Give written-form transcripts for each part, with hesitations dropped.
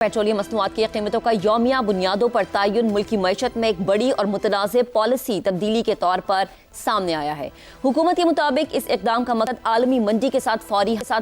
Petroleum मसनूआत की कीमतों का यौमिया बुनियादों पर तयन मुल्की मईशत में एक बड़ी और मुतनाज़ पॉलिसी तब्दीली के तौर पर सामने आया है। हुकूमत के मुताबिक इस इकदाम का मकसद आलमी मंडी के साथ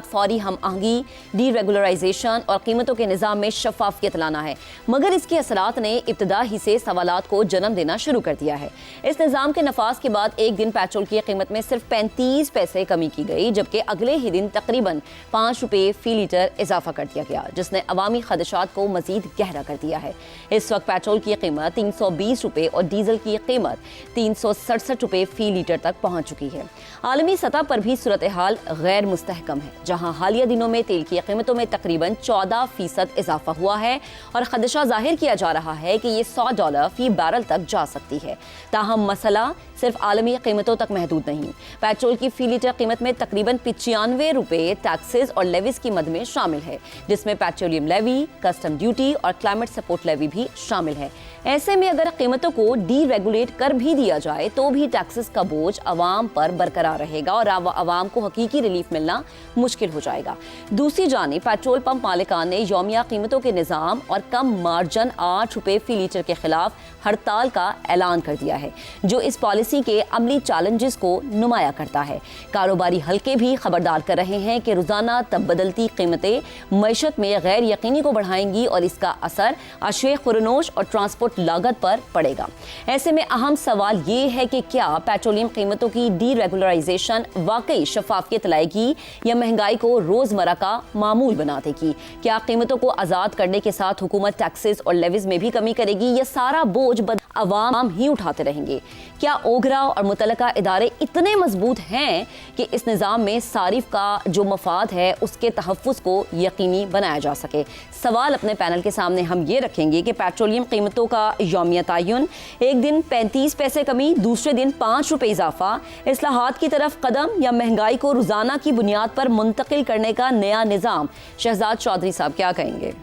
फौरी हम आहंगी, डी रेगुलराइजेशन और कीमतों के निज़ाम में शफाफियत लाना है, मगर इसके असरात ने इब्तदा ही से सवालात को जन्म देना शुरू कर दिया है। इस निज़ाम के नफाज के बाद एक दिन पेट्रोल की कीमत में सिर्फ 35 पैसे कमी की गई, जबकि अगले ही दिन तकरीबन 5 रुपये फी लीटर इजाफा कर दिया गया, जिसने अवामी खदशात को मजीद गहरा कर दिया है। इस वक्त पेट्रोल की कीमत 320 रुपये और डीजल की कीमत 367 रुपये फी लीटर तक पहुंच चुकी है। आलमी सतह पर भी सूरत हाल गैर मुस्तहकम है, जहां हालिया दिनों में तेल की कीमतों में तकरीबन 14% इजाफा हुआ है और खदशा जाहिर किया जा रहा है कि ये $100 फी बैरल तक जा सकती है। ताहम मसला सिर्फ आलमी कीमतों तक महदूद नहीं। पेट्रोल की फी लीटर कीमत में तकरीबन 95 रुपये टैक्सेस और लेवीज की मद में शामिल है, जिसमें पेट्रोलियम लेवी, कस्टम ड्यूटी और क्लाइमेट सपोर्ट लेवी भी शामिल है। ऐसे में अगर कीमतों को डी रेगुलेट कर भी दिया जाए तो भी टैक्सेस का बोझ अवाम पर बरकरार रहेगा और अवाम को हकीकी रिलीफ मिलना मुश्किल हो जाएगा। दूसरी जानिब पेट्रोल पंप मालिकान ने यौमिया कीमतों के निज़ाम और कम मार्जिन 8 रुपये फी लीटर के खिलाफ हड़ताल का ऐलान कर दिया है, जो इस पॉलिसी के अमली चैलेंजेस को नुमाया करता है। कारोबारी हल्के भी खबरदार कर रहे हैं कि रोजाना तब बदलती कीमतें मईशत में गैर यकीनी को बढ़ाएंगी और इसका असर अशवे खुरनोश और ट्रांसपोर्ट लागत पर पड़ेगा। ऐसे में अहम सवाल ये है कि क्या पेट्रोलियम कीमतों की डी रेगुलराइजेशन वाकई शफाफियत लाएगी या महंगाई को रोजमर्रा का मामूल बना देगी? क्या कीमतों को आजाद करने के साथ हुकूमत टैक्सेस और लेवीज में भी कमी करेगी या सारा बोझ अवाम ही उठाते रहेंगे? क्या ओगरा और मुतलका इदारे इतने मजबूत हैं कि इस निज़ाम में सारिफ का जो मफाद है उसके तहफ़्फ़ुज़ को यकीनी बनाया जा सके? सवाल अपने पैनल के सामने हम ये रखेंगे कि पेट्रोलियम कीमतों का यौमिया तयन, एक दिन 35 पैसे कमी, दूसरे दिन 5 रुपये इजाफा, इस्लाहात की तरफ कदम या महंगाई को रोज़ाना की बुनियाद पर मुंतकिल करने का नया निज़ाम? शहजाद चौधरी साहब क्या कहेंगे?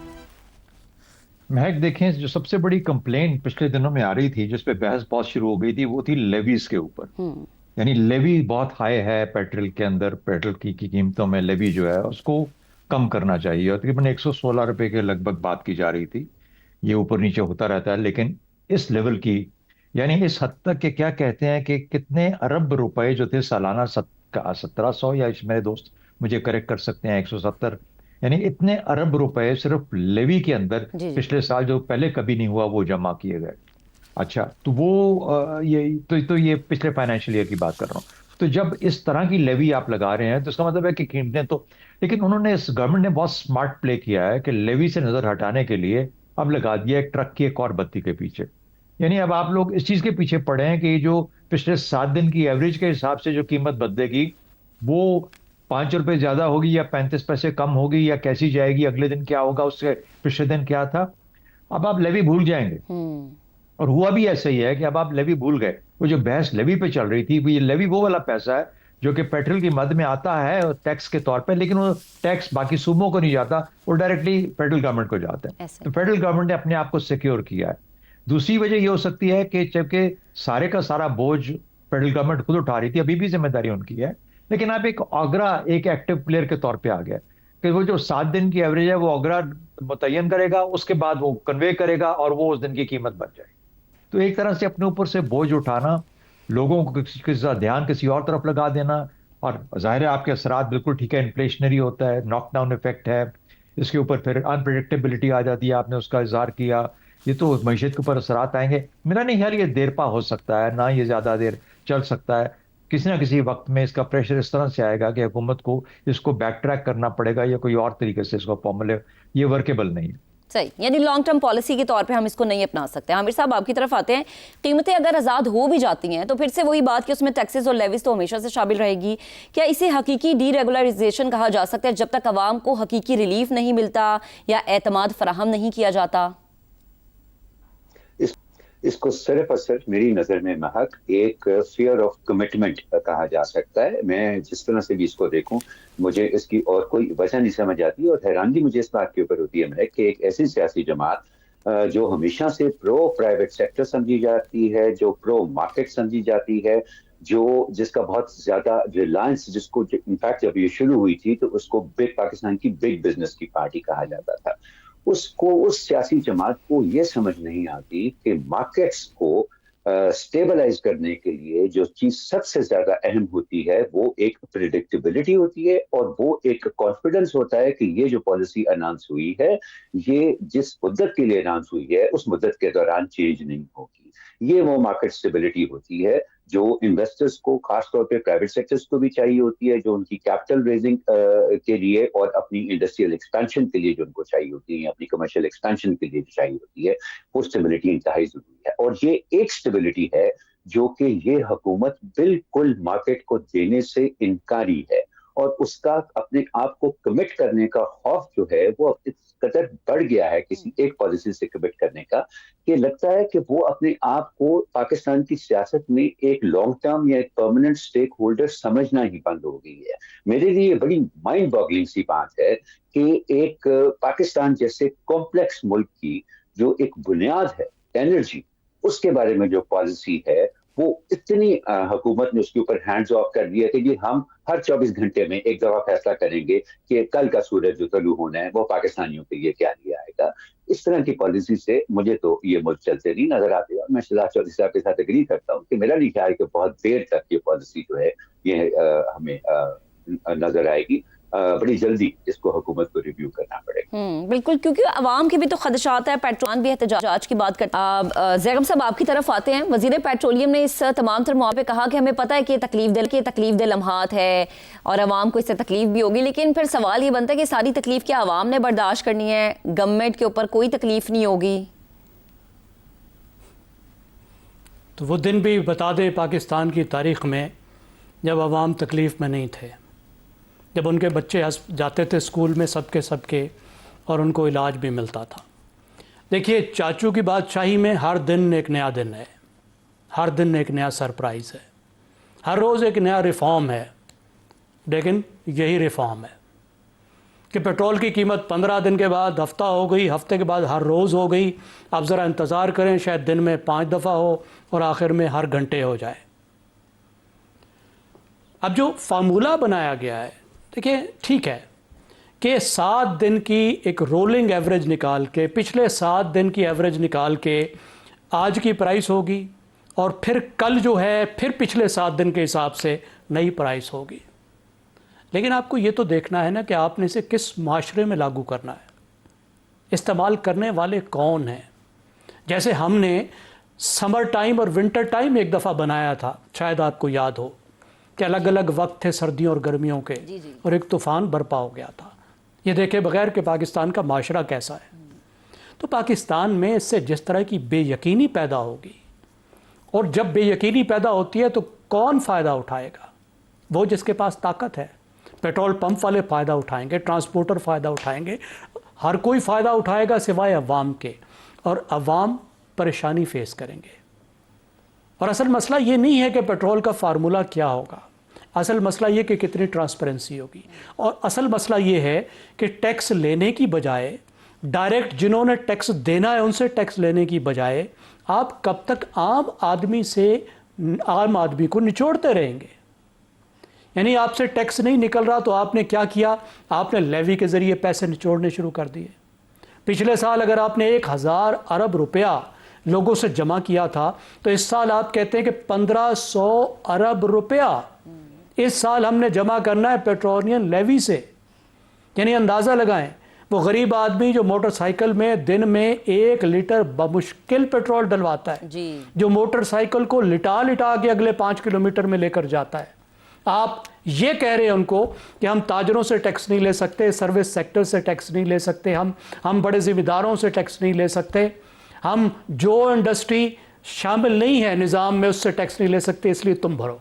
महक, देखें, जो सबसे बड़ी कंप्लेंट पिछले दिनों में आ रही थी, जिस पे बहस बहुत शुरू हो गई थी, वो थी लेवीज के ऊपर। यानी लेवी बहुत हाई है पेट्रोल के अंदर, पेट्रोल की कीमतों में लेवी जो है उसको कम करना चाहिए। और तकरीबन 116 रुपए के लगभग बात की जा रही थी। ये ऊपर नीचे होता रहता है, लेकिन इस लेवल की, यानी इस हद तक के क्या कहते हैं कि कितने अरब रुपए जो थे सालाना, 1700, या मेरे दोस्त मुझे करेक्ट कर सकते हैं, 170, यानी इतने अरब रुपए सिर्फ लेवी के अंदर पिछले साल, जो पहले कभी नहीं हुआ, वो जमा किए गए। अच्छा, तो वो ये पिछले फाइनेंशियल ईयर की बात कर रहा हूँ। तो जब इस तरह की लेवी आप लगा रहे हैं तो इसका मतलब है कि कीमतें तो, लेकिन उन्होंने, इस गवर्नमेंट ने बहुत स्मार्ट प्ले किया है कि लेवी से नजर हटाने के लिए अब लगा दिया एक ट्रक की एक और बत्ती के पीछे। यानी अब आप लोग इस चीज के पीछे पड़े हैं कि जो पिछले 7 दिन की एवरेज के हिसाब से जो कीमत बदलेगी वो 5 रुपए ज्यादा होगी या 35 पैसे कम होगी या कैसी जाएगी, अगले दिन क्या होगा, उससे पिछले दिन क्या था, अब आप लेवी भूल जाएंगे। और हुआ भी ऐसा ही है कि अब आप लेवी भूल गए। वो जो बहस लेवी पे चल रही थी, वो ये लेवी वो वाला पैसा है जो कि पेट्रोल की मद में आता है टैक्स के तौर पे, लेकिन वो टैक्स बाकी सूबों को नहीं जाता, वो डायरेक्टली फेडरल गवर्नमेंट को जाता है। तो फेडरल गवर्नमेंट ने अपने आप को सिक्योर किया है। दूसरी वजह ये हो सकती है कि जबकि सारे का सारा बोझ फेडरल गवर्नमेंट खुद उठा रही थी, अभी भी जिम्मेदारी उनकी है, लेकिन आप एक ऑगरा, एक एक्टिव प्लेयर के तौर पे आ गया कि वो जो 7 दिन की एवरेज है वो ऑगरा मुतय्यन करेगा, उसके बाद वो कन्वे करेगा और वो उस दिन की कीमत बन जाएगी। तो एक तरह से अपने ऊपर से बोझ उठाना, लोगों को ध्यान किसी और तरफ लगा देना, और जाहिर है आपके असरात बिल्कुल ठीक है, इन्फ्लेशनरी होता है, नॉकडाउन इफेक्ट है, इसके ऊपर फिर अनप्रिडिक्टेबिलिटी आ जाती है, आपने उसका इजहार किया, ये तो मईशत के ऊपर असरात आएंगे। मेरा नहीं ख्याल ये देर पा हो सकता है, ना ये ज्यादा देर चल सकता है। किसी ना किसी वक्त में इसका प्रेशर इस तरह से आएगा कि हुकूमत को इसको बैक ट्रैक करना पड़ेगा या कोई और तरीके से इसको फॉर्मूले, ये वर्केबल नहीं है। सही, यानी लॉन्ग टर्म पॉलिसी के तौर पे हम इसको नहीं अपना सकते। आमिर साहब, आपकी तरफ आते हैं। कीमतें अगर आज़ाद हो भी जाती हैं तो फिर से वही बात कि उसमें टैक्सेस और लेवीज तो हमेशा से शामिल रहेगी। क्या इसे हकीकी डी रेगुलराइजेशन कहा जा सकता है जब तक अवाम को हकीकी रिलीफ नहीं मिलता या एतमाद फराहम नहीं किया जाता? इसको सिर्फ और सिर्फ मेरी नजर में महक एक फियर ऑफ कमिटमेंट कहा जा सकता है। मैं जिस तरह से भी इसको देखूं, मुझे इसकी और कोई वजह नहीं समझ आती, और हैरानगी मुझे इस बात के ऊपर होती है महक कि एक ऐसी सियासी जमात जो हमेशा से प्रो प्राइवेट सेक्टर समझी जाती है, जो प्रो मार्केट समझी जाती है, जो जिसका बहुत ज्यादा रिलायंस, जिसको इनफैक्ट जब ये शुरू हुई थी तो उसको बिग पाकिस्तान की बिग बिजनेस की पार्टी कहा जाता था, उसको, उस सियासी जमात को ये समझ नहीं आती कि मार्केट्स को स्टेबलाइज करने के लिए जो चीज सबसे ज्यादा अहम होती है वो एक प्रिडिक्टेबिलिटी होती है, और वो एक कॉन्फिडेंस होता है कि ये जो पॉलिसी अनाउंस हुई है, ये जिस मुद्दत के लिए अनाउंस हुई है उस मुद्दत के दौरान चेंज नहीं होगी। ये वो मार्केट स्टेबिलिटी होती है जो इन्वेस्टर्स को, खासतौर पे प्राइवेट सेक्टर्स को भी चाहिए होती है, जो उनकी कैपिटल रेजिंग के लिए और अपनी इंडस्ट्रियल एक्सपेंशन के लिए जो उनको चाहिए होती है, अपनी कमर्शियल एक्सपेंशन के लिए जो चाहिए होती है, वो स्टेबिलिटी इंतहाई जरूरी है। और ये एक स्टेबिलिटी है जो कि ये हुकूमत बिल्कुल मार्केट को देने से इनकारी है, और उसका अपने आप को कमिट करने का खौफ जो है वो इस कदर बढ़ गया है किसी एक पॉलिसी से कमिट करने का, कि लगता है कि वो अपने आप को पाकिस्तान की सियासत में एक लॉन्ग टर्म या एक परमानेंट स्टेक होल्डर समझना ही बंद हो गई है। मेरे लिए बड़ी माइंड बॉगलिंग सी बात है कि एक पाकिस्तान जैसे कॉम्प्लेक्स मुल्क की जो एक बुनियाद है एनर्जी, उसके बारे में जो पॉलिसी है वो इतनी हुकूमत ने उसके ऊपर हैंड्स ऑफ कर दिया कि जी हम हर 24 घंटे में एक दफा फैसला करेंगे कि कल का सूरज जो तलू होना है वो पाकिस्तानियों के लिए क्या लिया आएगा। इस तरह की पॉलिसी से मुझे तो ये मुल्क चलते नहीं नजर आते, और मैं शहजाद चौधरी साहब के साथ एग्री करता हूँ कि मेरा नहीं ख्याल कि बहुत देर तक ये पॉलिसी जो है ये हमें नजर आएगी। बड़ी जल्दी इसको हुकूमत को रिव्यू करना पड़ेगा। बिल्कुल, क्योंकि आवाम के भी तो खदशात है, पेट्रोल भी एहतजाज की बात करते हैं। ज़ैगम साहब आपकी तरफ आते हैं। वज़ीर पेट्रोलियम ने इस तमाम तर मौके पे कहा कि हमें पता है कि तकलीफ दे लम्हात है और आवाम को इससे तकलीफ भी होगी, लेकिन फिर सवाल ये बनता है कि सारी तकलीफ क्या आवाम ने बर्दाश्त करनी है, गवर्नमेंट के ऊपर कोई तकलीफ नहीं होगी? तो वो दिन भी बता दे पाकिस्तान की तारीख़ में जब आवाम तकलीफ़ में नहीं थे, जब उनके बच्चे जाते थे स्कूल में सबके और उनको इलाज भी मिलता था। देखिए, चाचू की बादशाही में हर दिन एक नया दिन है, हर दिन एक नया सरप्राइज़ है, हर रोज़ एक नया रिफॉर्म है। लेकिन यही रिफॉर्म है कि पेट्रोल की कीमत 15 दिन के बाद हफ्ता हो गई, हफ्ते के बाद हर रोज़ हो गई। अब ज़रा इंतज़ार करें, शायद दिन में 5 दफ़ा हो और आखिर में हर घंटे हो जाए। अब जो फार्मूला बनाया गया है, देखिए ठीक है कि 7 दिन की एक रोलिंग एवरेज निकाल के, पिछले 7 दिन की एवरेज निकाल के आज की प्राइस होगी, और फिर कल जो है फिर पिछले 7 दिन के हिसाब से नई प्राइस होगी। लेकिन आपको ये तो देखना है ना कि आपने इसे किस माशरे में लागू करना है, इस्तेमाल करने वाले कौन हैं। जैसे हमने समर टाइम और विंटर टाइम एक दफ़ा बनाया था, शायद आपको याद हो कि अलग अलग वक्त थे सर्दियों और गर्मियों के, और एक तूफ़ान बरपा हो गया था। ये देखे बगैर कि पाकिस्तान का माशरा कैसा है। तो पाकिस्तान में इससे जिस तरह की बेयकीनी पैदा होगी, और जब बेयकीनी पैदा होती है तो कौन फ़ायदा उठाएगा? वो जिसके पास ताकत है। पेट्रोल पंप वाले फ़ायदा उठाएंगे, ट्रांसपोर्टर फ़ायदा उठाएंगे, हर कोई फ़ायदा उठाएगा सिवाय अवाम के, और अवाम परेशानी फेस करेंगे। और असल मसला ये नहीं है कि पेट्रोल का फार्मूला क्या होगा, असल मसला ये कि कितनी ट्रांसपेरेंसी होगी, और असल मसला ये है कि टैक्स लेने की बजाय, डायरेक्ट जिन्होंने टैक्स देना है उनसे टैक्स लेने की बजाय, आप कब तक आम आदमी को निचोड़ते रहेंगे। यानी आपसे टैक्स नहीं निकल रहा तो आपने क्या किया, आपने लेवी के ज़रिए पैसे निचोड़ने शुरू कर दिए। पिछले साल अगर आपने 1000 अरब रुपया लोगों से जमा किया था, तो इस साल आप कहते हैं कि 1500 अरब रुपया इस साल हमने जमा करना है पेट्रोलियम लेवी से। यानी अंदाज़ा लगाएं, वो गरीब आदमी जो मोटरसाइकिल में दिन में 1 लीटर बमुश्किल पेट्रोल डलवाता है जी, जो मोटरसाइकिल को लिटा के अगले 5 किलोमीटर में लेकर जाता है, आप ये कह रहे हैं उनको कि हम ताजरों से टैक्स नहीं ले सकते, सर्विस सेक्टर से टैक्स नहीं ले सकते, हम बड़े ज़िम्मेदारों से टैक्स नहीं ले सकते, हम जो इंडस्ट्री शामिल नहीं है निज़ाम में उससे टैक्स नहीं ले सकते, इसलिए तुम भरो।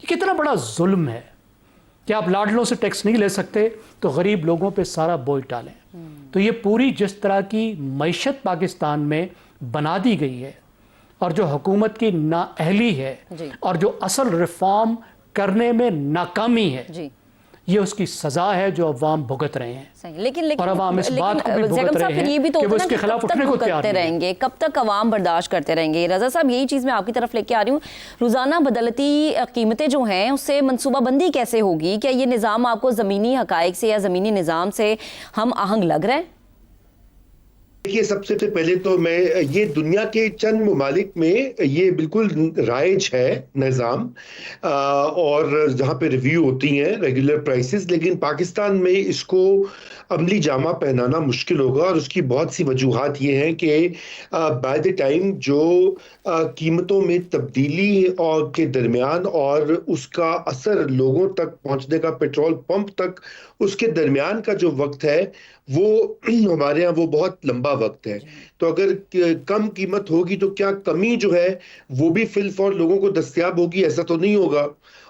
ये कितना बड़ा जुल्म है कि आप लाडलों से टैक्स नहीं ले सकते तो गरीब लोगों पे सारा बोझ डालें। तो ये पूरी जिस तरह की मईशत पाकिस्तान में बना दी गई है, और जो हुकूमत की नाअहली है, और जो असल रिफॉर्म करने में नाकामी है जी, ये उसकी सजा है जो अवाम भुगत रहे हैं। लेकिन और अवाम इस बात को भी भुगत रहे हैं ये भी तो कि वो इसके खिलाफ उठने को तैयार रहेंगे। कब तक अवाम बर्दाश्त करते रहेंगे? रजा साहब, यही चीज़ मैं आपकी तरफ लेके आ रही हूँ। रोज़ाना बदलती कीमतें जो हैं उससे मनसूबाबंदी कैसे होगी? क्या ये निज़ाम आपको ज़मीनी हक़ाइक़ से या ज़मीनी निज़ाम से हम आहंग लग रहा है? देखिए, सबसे पहले तो मैं ये दुनिया के चंद ममालिक में ये बिल्कुल राइज है निज़ाम, और जहाँ पे रिव्यू होती हैं रेगुलर प्राइसेस, लेकिन पाकिस्तान में इसको अमली जामा पहनाना मुश्किल होगा, और उसकी बहुत सी वजूहात ये हैं कि बाय द टाइम जो कीमतों में तब्दीली और के दरमियान और उसका असर लोगों तक पहुंचने का पेट्रोल पंप तक, उसके दरमियान का जो वक्त है वो हमारे यहाँ वो बहुत लंबा वक्त है। तो अगर कम कीमत होगी तो क्या कमी जो है वो भी फिल फॉर लोगों को दस्तयाब होगी? ऐसा तो नहीं होगा।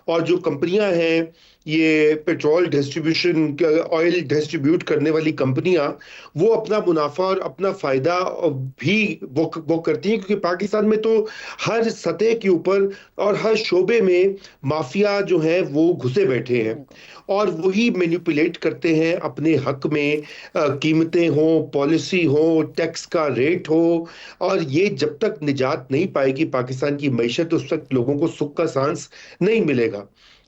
और जो कंपनियां हैं, ये पेट्रोल डिस्ट्रीब्यूशन, ऑयल डिस्ट्रीब्यूट करने वाली कंपनियां, वो अपना मुनाफा और अपना फायदा भी वो करती हैं, क्योंकि पाकिस्तान में तो हर सतह के ऊपर और हर शोबे में माफिया जो है वो घुसे बैठे हैं, और वही मैनिपुलेट करते हैं अपने हक में। कीमतें हो, पॉलिसी हो, टैक्स का रेट हो, और ये जब तक निजात नहीं पाएगी पाकिस्तान की मईशत, उस वक्त लोगों को सुख का सांस नहीं मिलेगा।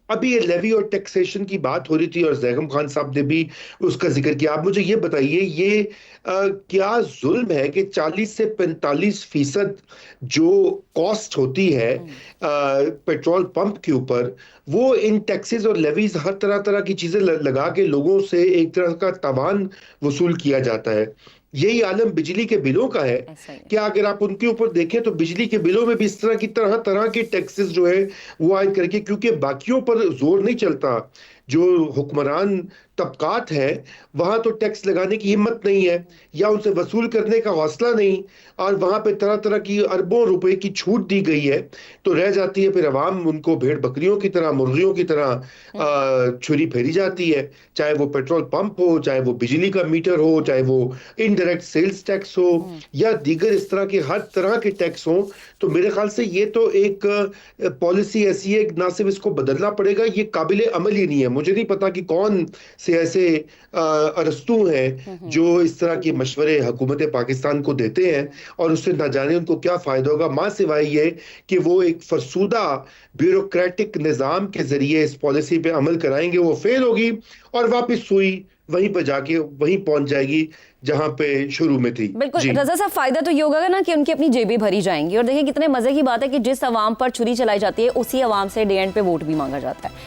अभी ये लेवी और टैक्सेशन की बात हो रही थी और जैगम खान साहब ने भी उसका जिक्र किया। आप मुझे ये बताइए, ये क्या जुल्म है कि 40 से 45% जो कॉस्ट होती है पेट्रोल पंप के ऊपर, वो इन टैक्सेस और लेवीज, हर तरह तरह की चीजें लगा के लोगों से एक तरह का तावान वसूल किया जाता है। यही आलम बिजली के बिलों का है। क्या अगर आप उनके ऊपर देखें तो बिजली के बिलों में भी इस तरह की तरह तरह के टैक्सेस जो है वो आयद करके, क्योंकि बाकियों पर जोर नहीं चलता, जो हुक्मरान तबकात है वहां तो टैक्स लगाने की हिम्मत नहीं है या उनसे वसूल करने का हौसला नहीं, और वहां पे तरह तरह की अरबों रुपए की छूट दी गई है, तो रह जाती है फिर अवाम उनको भेड़ बकरियों की तरह, मुर्गियों की तरह छुरी फेरी जाती है। चाहे वो पेट्रोल पंप हो, चाहे वो बिजली का मीटर हो, चाहे वो इनडायरेक्ट सेल्स टैक्स हो, या दीगर इस तरह के हर तरह के टैक्स हो। तो मेरे ख्याल से ये तो एक पॉलिसी ऐसी है, ना सिर्फ इसको बदलना पड़ेगा, ये काबिले अमल ही नहीं है। मुझे नहीं पता कि कौन से ऐसे अरस्तू हैं जो इस तरह के मशवरे हुकूमत पाकिस्तान को देते हैं, और उससे ना जाने उनको क्या फायदा होगा, मां सिवाय ये कि वो एक फरसूदा ब्यूरोक्रेटिक निज़ाम के जरिए इस पॉलिसी पे अमल कराएंगे, वो फेल होगी और वापस सुई वहीं पर जाके वहीं पहुंच जाएगी जहां पे शुरू में थी। बिल्कुल रजा साहब, फायदा तो ये होगा ना कि उनकी अपनी जेबें भरी जाएंगी। और देखिए कितने मजे की बात है कि जिस अवाम पर छुरी चलाई जाती है उसी अवाम से डे एंड पे वोट भी मांगा जाता है।